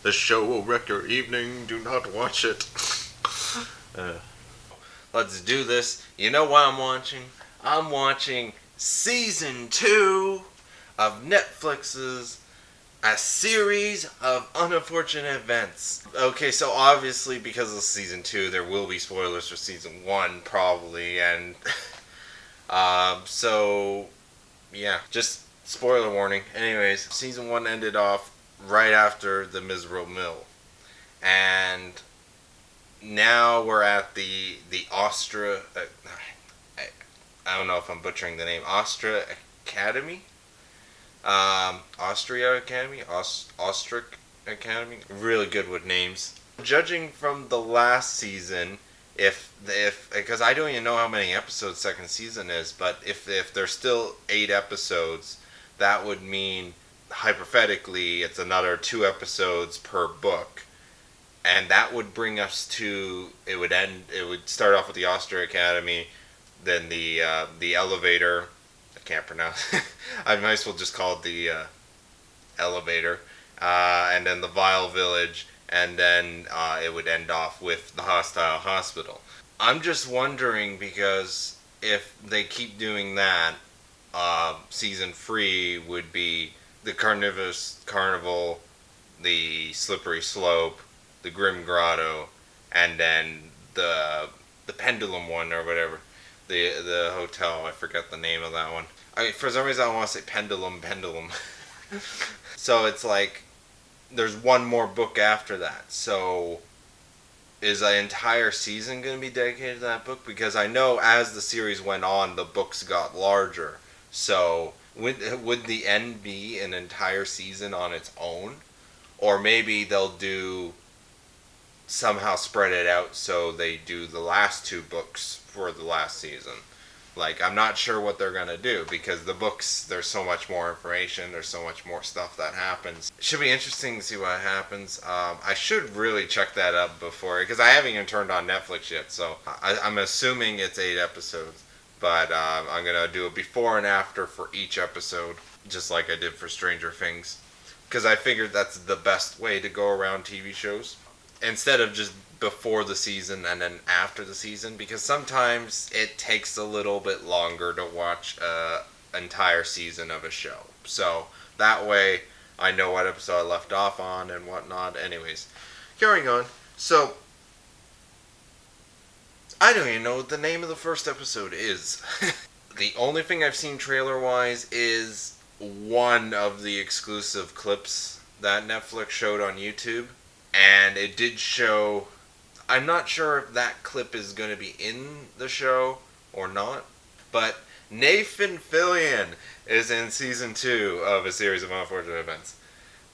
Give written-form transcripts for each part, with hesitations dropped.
The show will wreck your evening. Do not watch it. uh, let's do this. You know what I'm watching? I'm watching Season 2 of Netflix's A Series of Unfortunate Events. Okay, so obviously because of Season 2, there will be spoilers for Season 1, probably, and... so... Yeah, just spoiler warning. Anyways, Season 1 ended off right after the Miserable Mill. And now we're at the Austria... I don't know if I'm butchering the name. Austria Academy? Austria Academy? Austric Academy? Really good with names. Judging from the last season, if because I don't even know how many episodes second season is, but if there's still 8 episodes, that would mean hypothetically it's another 2 episodes per book, and that would bring us to it would start off with the Austria Academy, then the elevator. I can't pronounce. I might as well just call it the elevator, and then the Vile Village, and then it would end off with the Hostile Hospital. I'm just wondering because if they keep doing that, season 3 would be the Carnivorous Carnival, the Slippery Slope, the Grim Grotto, and then the Pendulum one or whatever. The hotel, I forget the name of that one. For some reason I want to say Pendulum. So it's like there's one more book after that. So is an entire season going to be dedicated to that book? Because I know as the series went on, the books got larger. So would the end be an entire season on its own? Or maybe they'll somehow spread it out so they do the last 2 books for the last season. Like, I'm not sure what they're going to do because the books, there's so much more information, there's so much more stuff that happens. It should be interesting to see what happens. I should really check that up before, because I haven't even turned on Netflix yet, so I'm assuming it's 8 episodes. But I'm going to do a before and after for each episode, just like I did for Stranger Things. Because I figured that's the best way to go around TV shows. Instead of just before the season and then after the season, because sometimes it takes a little bit longer to watch an entire season of a show. So that way I know what episode I left off on and whatnot. Anyways, carrying on. So I don't even know what the name of the first episode is. The only thing I've seen trailer wise is one of the exclusive clips that Netflix showed on YouTube. And it did show... I'm not sure if that clip is going to be in the show or not. But Nathan Fillion is in Season 2 of A Series of Unfortunate Events.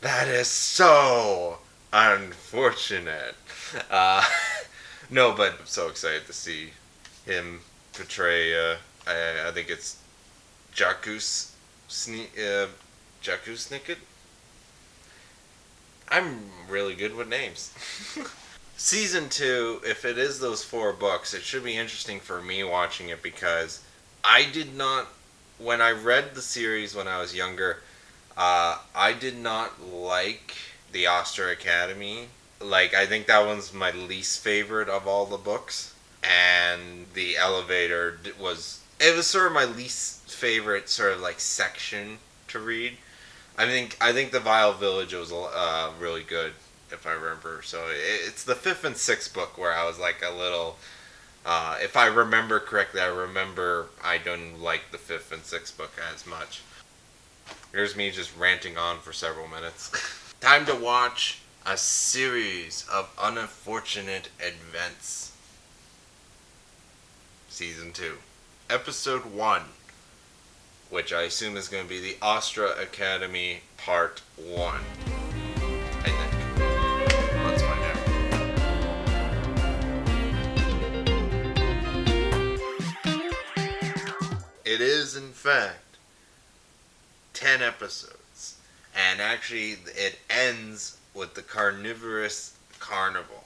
That is so unfortunate. No, but I'm so excited to see him portray... I think it's Jacuz Snicket? I'm really good with names. Season 2, if it is those 4 books, it should be interesting for me watching it because I did not, when I read the series when I was younger, I did not like the Austria Academy. Like, I think that one's my least favorite of all the books. And the elevator it was sort of my least favorite sort of like section to read. I think the Vile Village was really good, if I remember. So it's the 5th and 6th book where I was like a little... if I remember correctly, I don't like the 5th and 6th book as much. Here's me just ranting on for several minutes. Time to watch A Series of Unfortunate Events. Season 2. Episode 1. Which I assume is going to be the Austria Academy Part 1. I think. Let's find out. It is, in fact, 10 episodes. And actually, it ends with the Carnivorous Carnival.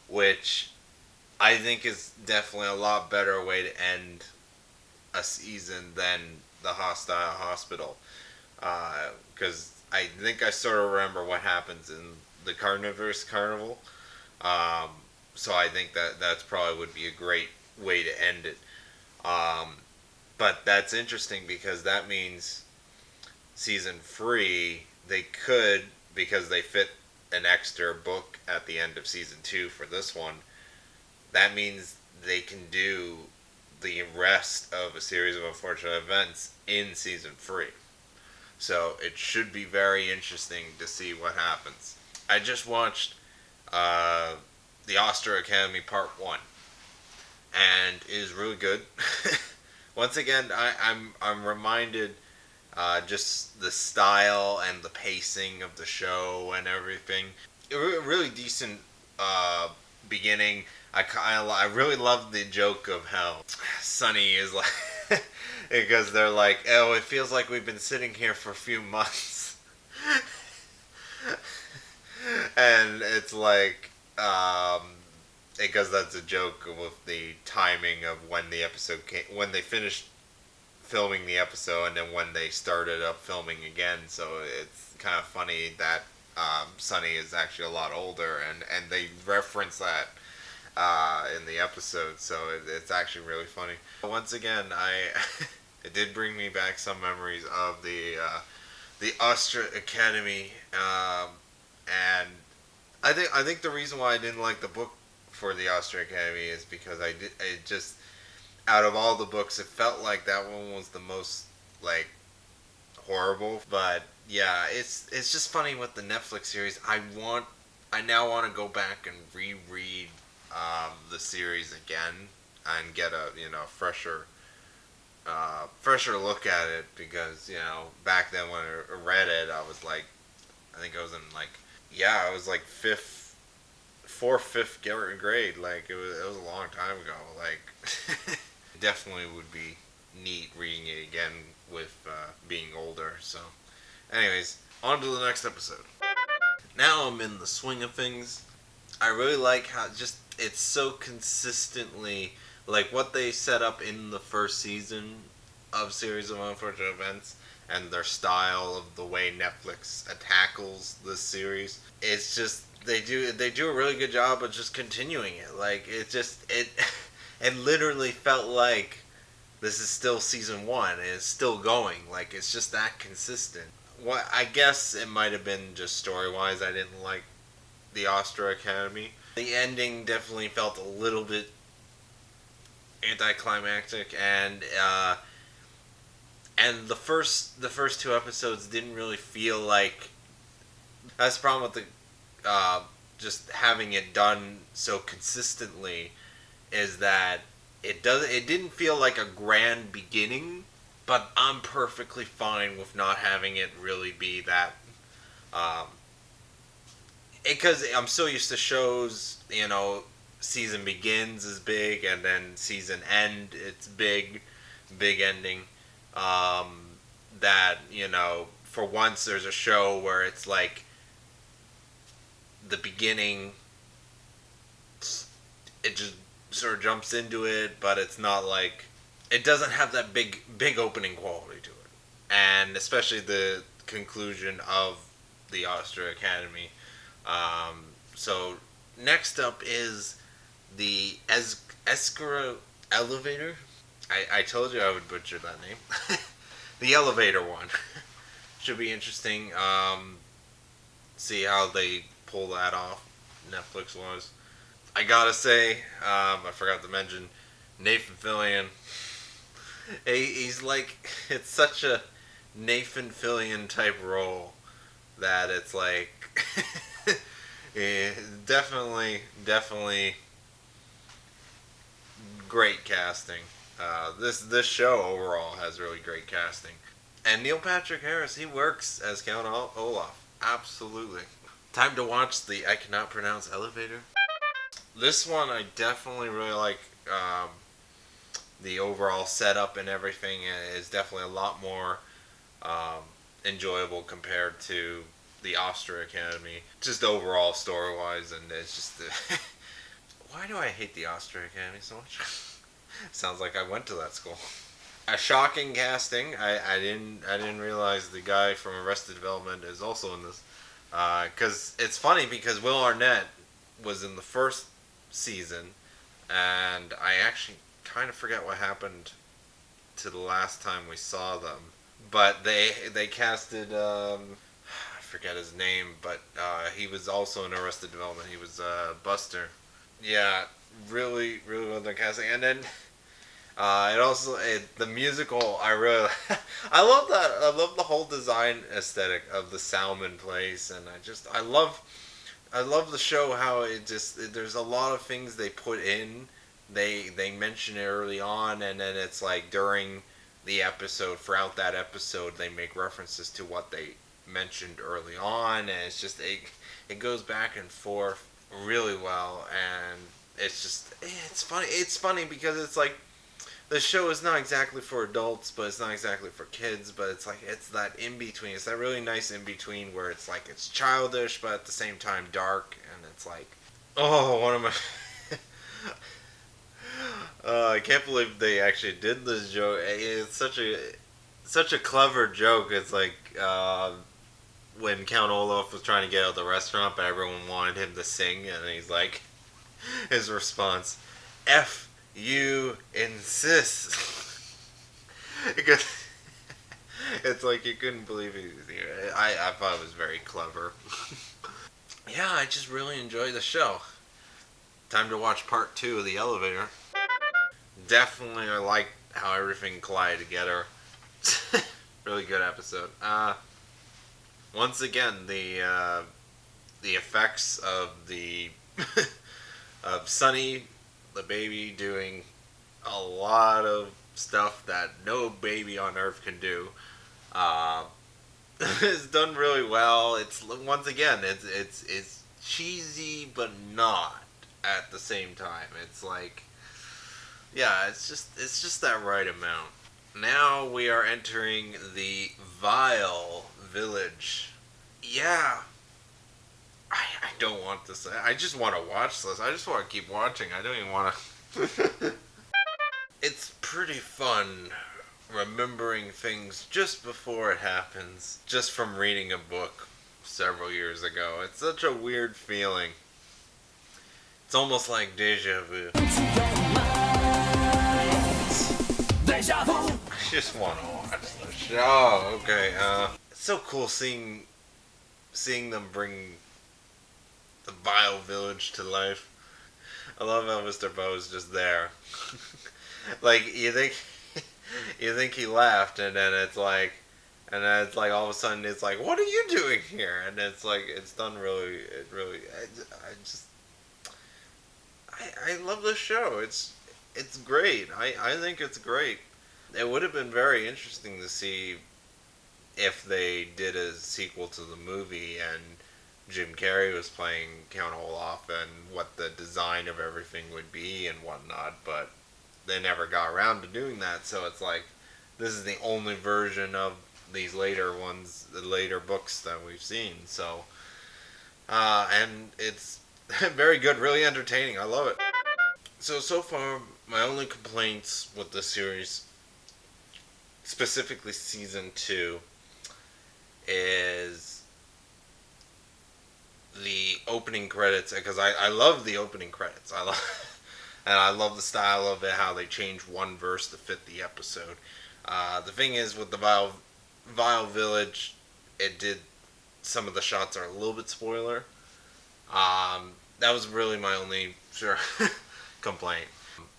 Which I think is definitely a lot better way to end a season than the Hostile Hospital, because I think I sort of remember what happens in the Carnivorous Carnival. Um, so I think that's probably would be a great way to end it. Um, but that's interesting because that means season 3 they could, because they fit an extra book at the end of season 2 for this one. That means they can do the rest of a series of unfortunate events in season 3. So it should be very interesting to see what happens. I just watched uh, the Oscar Academy Part 1, and it is really good. Once again, I'm reminded just the style and the pacing of the show and everything. Really decent beginning. I really love the joke of how Sunny is like because they're like, oh, it feels like we've been sitting here for a few months, and it's like because that's a joke with the timing of when the episode came, when they finished filming the episode, and then when they started up filming again. So it's kind of funny that Sunny is actually a lot older, and they reference that in the episode. So it's actually really funny. Once again, it did bring me back some memories of the Astra Academy, and I think the reason why I didn't like the book for the Astra Academy is because it just, out of all the books, it felt like that one was the most like horrible. But yeah, it's just funny with the Netflix series. I now want to go back and reread the series again and get a fresher look at it, because back then when I read it, I was like, I think I was in like, yeah, I was like fifth grade. Like it was a long time ago. Like definitely would be neat reading it again with being older. So, anyways, on to the next episode. Now I'm in the swing of things. I really like how just it's so consistently like what they set up in the first season of Series of Unfortunate Events, and their style of the way Netflix tackles this series. It's just they do a really good job of just continuing it. Like it literally felt like this is still season 1 and it's still going. Like it's just that consistent. What I guess it might have been just story wise I didn't like the Astra Academy. The ending definitely felt a little bit anticlimactic, and the first 2 episodes didn't really feel like. That's the problem with the just having it done so consistently, is that it didn't feel like a grand beginning, but I'm perfectly fine with not having it really be that. Because I'm so used to shows, season begins is big, and then season end it's big ending. That for once there's a show where it's like the beginning, it just sort of jumps into it, but it's not like, it doesn't have that big opening quality to it, and especially the conclusion of the Astra Academy. So next up is the Escra Elevator. I told you I would butcher that name. The elevator one. Should be interesting. See how they pull that off, Netflix wise. I gotta say, I forgot to mention Nathan Fillion. He's like, it's such a Nathan Fillion type role that it's like, yeah, definitely great casting. This show overall has really great casting, and Neil Patrick Harris, he works as Count Olaf. Absolutely. Time to watch the I cannot pronounce elevator. This one I definitely really like. The overall setup and everything is definitely a lot more um, enjoyable compared to the Astra Academy. Just overall story wise, and it's just why do I hate the Astra Academy so much? Sounds like I went to that school. A shocking casting. I didn't realize the guy from Arrested Development is also in this. Because it's funny because Will Arnett was in the first season, and I actually kind of forget what happened to the last time we saw them. But they casted I forget his name, but he was also in Arrested Development. He was Buster. Yeah, really, really well done casting. And then the musical. I really, I love that. I love the whole design aesthetic of the Salmon place, and I love the show. How there's a lot of things they put in. They mention it early on, and then it's like during the episode, throughout that episode, they make references to what they mentioned early on, and it goes back and forth really well, and it's funny. It's funny because it's like the show is not exactly for adults, but it's not exactly for kids, but it's like it's that in between. It's that really nice in between where it's like it's childish, but at the same time dark, and it's like, oh, one of my. I can't believe they actually did this joke. It's such a clever joke. It's like when Count Olaf was trying to get out of the restaurant, but everyone wanted him to sing, and he's like, his response, "F you insist." Because it's like you couldn't believe he was here. I thought it was very clever. Yeah, I just really enjoyed the show. Time to watch part 2 of The Elevator. Definitely, I like how everything collided together. Really good episode. Once again, the effects of the of Sunny, the baby, doing a lot of stuff that no baby on Earth can do. It's done really well. It's once again, it's cheesy but not at the same time. It's like, yeah, it's just that right amount. Now we are entering the Vile Village. Yeah, I don't want to say. I just want to watch this. I just want to keep watching. I don't even want to. It's pretty fun remembering things just before it happens, just from reading a book several years ago. It's such a weird feeling. It's almost like deja vu. I just want to watch the show. Okay, it's so cool seeing them bring the Vile Village to life. I love how Mr. Bo's just there. Like you think he left, and then it's like, all of a sudden it's like, what are you doing here? And it's like it's done really. I love this show. It's great. I think it's great. It would have been very interesting to see if they did a sequel to the movie and Jim Carrey was playing Count Olaf and what the design of everything would be and whatnot, but they never got around to doing that, so it's like this is the only version of these later ones, the later books that we've seen, so and it's very good, really entertaining. I love it. So far, my only complaints with the series, specifically season 2, is the opening credits, because I love the opening credits. And I love the style of it, how they change one verse to fit the episode. The thing is, with the Vile Village, it did, some of the shots are a little bit spoiler. That was really my only complaint.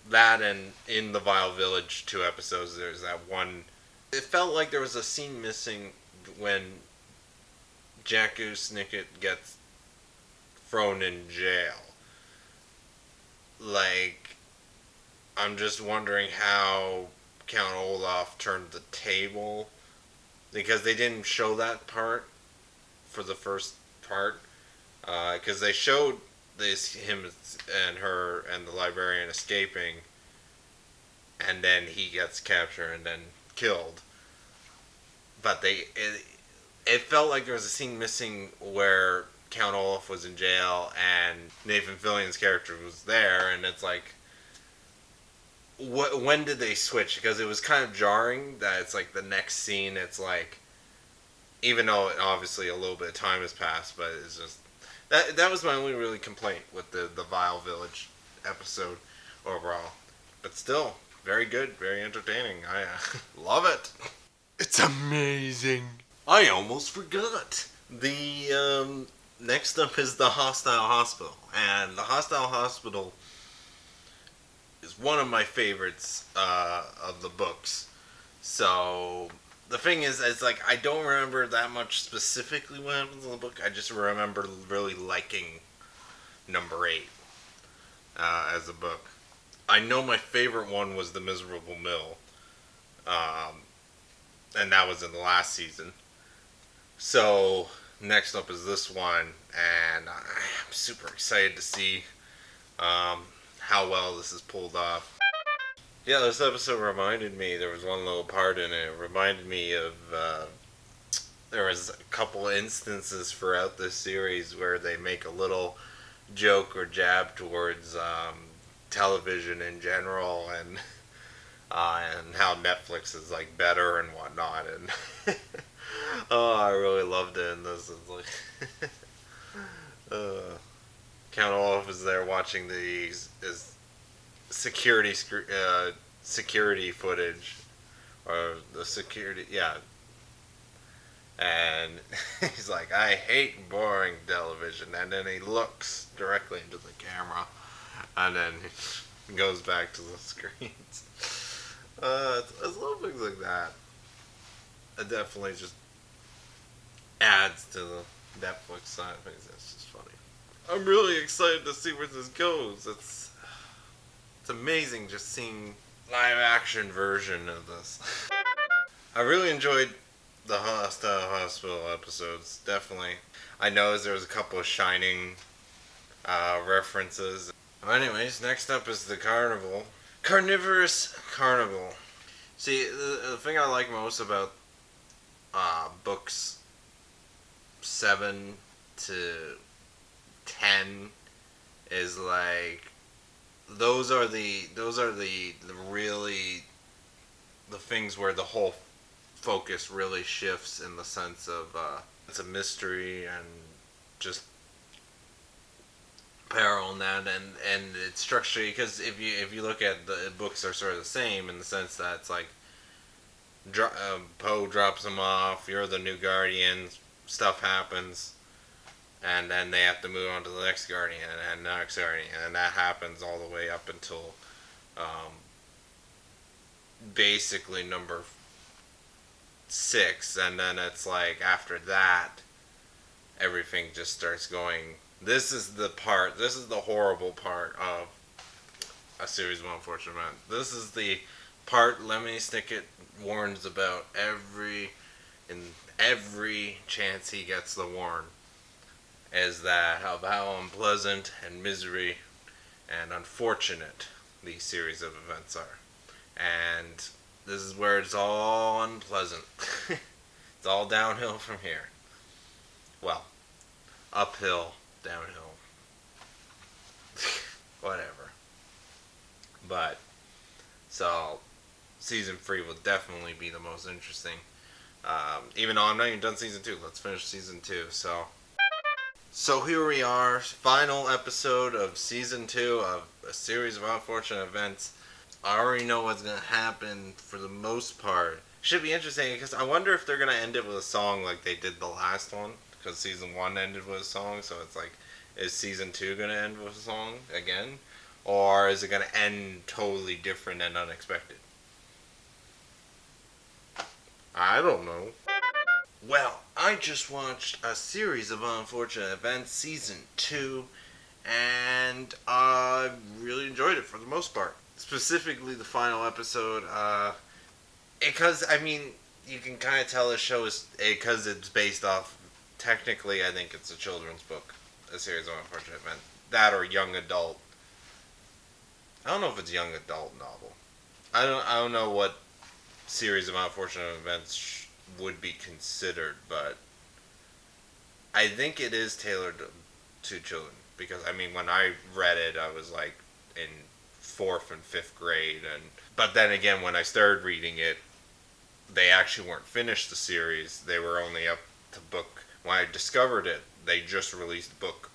That, and in the Vile Village 2 episodes, there's that one. It felt like there was a scene missing when Jack Goose Snicket gets thrown in jail. Like, I'm just wondering how Count Olaf turned the table, because they didn't show that part for the first part, because they showed him and her and the librarian escaping, and then he gets captured and then killed. But it felt like there was a scene missing where Count Olaf was in jail and Nathan Fillion's character was there, and it's like, when did they switch? Because it was kind of jarring that it's like the next scene, it's like Even though obviously a little bit of time has passed, but it's just that was my only really complaint with the Vile Village episode overall. But still, very good, very entertaining. I love it. It's amazing. I almost forgot. The next up is the Hostile Hospital, and the Hostile Hospital is one of my favorites of the books. So the thing is, it's like I don't remember that much specifically what happens in the book. I just remember really liking number 8 as a book. I know my favorite one was The Miserable Mill, and that was in the last season. So next up is this one, and I'm super excited to see how well this is pulled off. Yeah, this episode reminded me, there was one little part in it, reminded me of, there was a couple instances throughout this series where they make a little joke or jab towards television in general, and how Netflix is like better and whatnot, and oh, I really loved it. And this is like, Count Olaf is there watching these security footage, or the security, yeah, and he's like, I hate boring television, and then he looks directly into the camera, and then he goes back to the screens. It's little things like that. It definitely just adds to the Netflix side of things. It's just funny. I'm really excited to see where this goes. It's amazing just seeing live action version of this. I really enjoyed the Hostile Hospital episodes, definitely. I know there was a couple of Shining references. Anyways, next up is the Carnival. Carnivorous Carnival. See, the thing I like most about books 7 to 10 is like those are the really the things where the whole focus really shifts, in the sense of it's a mystery and just peril and that, and it's structured, because if you look at the books are sort of the same in the sense that it's like Poe drops them off, you're the new Guardians, stuff happens, and then they have to move on to the next Guardian and the next Guardian, and that happens all the way up until basically number 6, and then it's like after that everything just starts going. This is the horrible part of a series of unfortunate events. This is the part Lemony Snicket warns about in every chance he gets to warn, is that how unpleasant and misery and unfortunate these series of events are. And this is where it's all unpleasant. It's all downhill from here. Well, uphill, downhill. Whatever. But, so, season 3 will definitely be the most interesting. Even though I'm not even done season 2. Let's finish season 2. So here we are, final episode of season 2 of a series of unfortunate events. I already know what's going to happen for the most part. Should be interesting, because I wonder if they're going to end it with a song like they did the last one. Because season 1 ended with a song, so it's like, is season 2 going to end with a song again? Or is it going to end totally different and unexpected? I don't know. Well, I just watched a series of unfortunate events, season 2, and I really enjoyed it for the most part. Specifically the final episode, because, I mean, you can kind of tell this show is, because it's based off, technically I think it's a children's book, a series of unfortunate events. That or young adult. I don't know if it's a young adult novel. I don't know what series of unfortunate events would be considered, but I think it is tailored to children, because I mean, when I read it, I was like in 4th and 5th grade, but then again, when I started reading it, they actually weren't finished the series. They were only up to book. When I discovered it, they just released book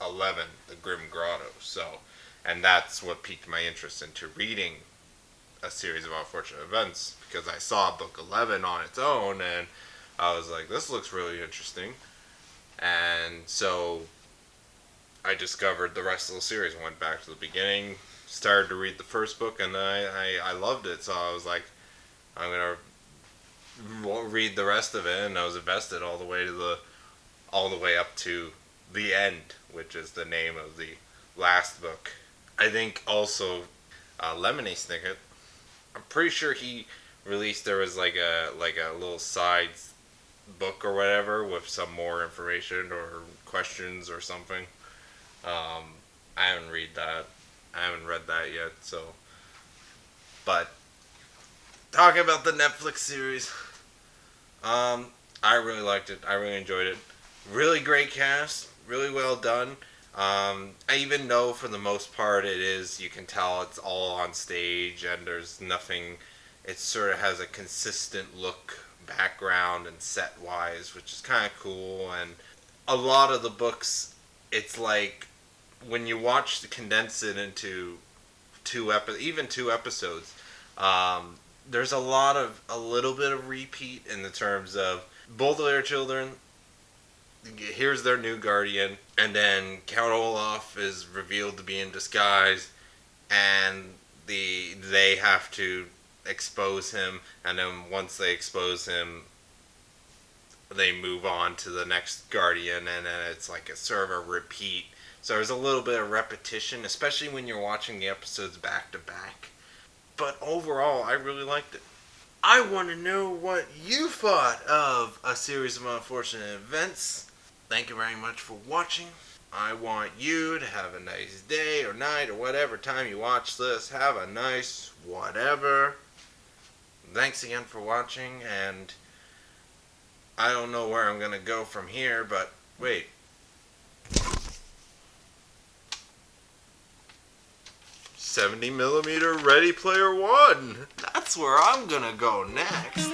11, The Grim Grotto. So, and that's what piqued my interest into reading a series of unfortunate events, because I saw book 11 on its own and I was like, this looks really interesting. And so I discovered the rest of the series, went back to the beginning, started to read the first book, and I loved it. So I was like, I'm going to read the rest of it, and I was invested all the way up to the end, which is the name of the last book. I think also Lemony Snicket, I'm pretty sure he released, there was like a little side book or whatever with some more information or questions or something. I haven't read that. I haven't read that yet. So, but talking about the Netflix series, I really liked it. I really enjoyed it. Really great cast. Really well done. I even know for the most part you can tell it's all on stage and there's nothing, it sort of has a consistent look, background and set wise, which is kind of cool. And a lot of the books, it's like when you condense it into two episodes, there's a little bit of repeat in the terms of both of their children. Here's their new guardian, and then Count Olaf is revealed to be in disguise, and they have to expose him, and then once they expose him, they move on to the next guardian, and then it's like a sort of a repeat. So there's a little bit of repetition, especially when you're watching the episodes back to back. But overall, I really liked it. I want to know what you thought of A Series of Unfortunate Events. Thank you very much for watching. I want you to have a nice day or night or whatever time you watch this. Have a nice whatever. Thanks again for watching, and I don't know where I'm going to go from here, but wait. $70mm Ready Player One. That's where I'm going to go next.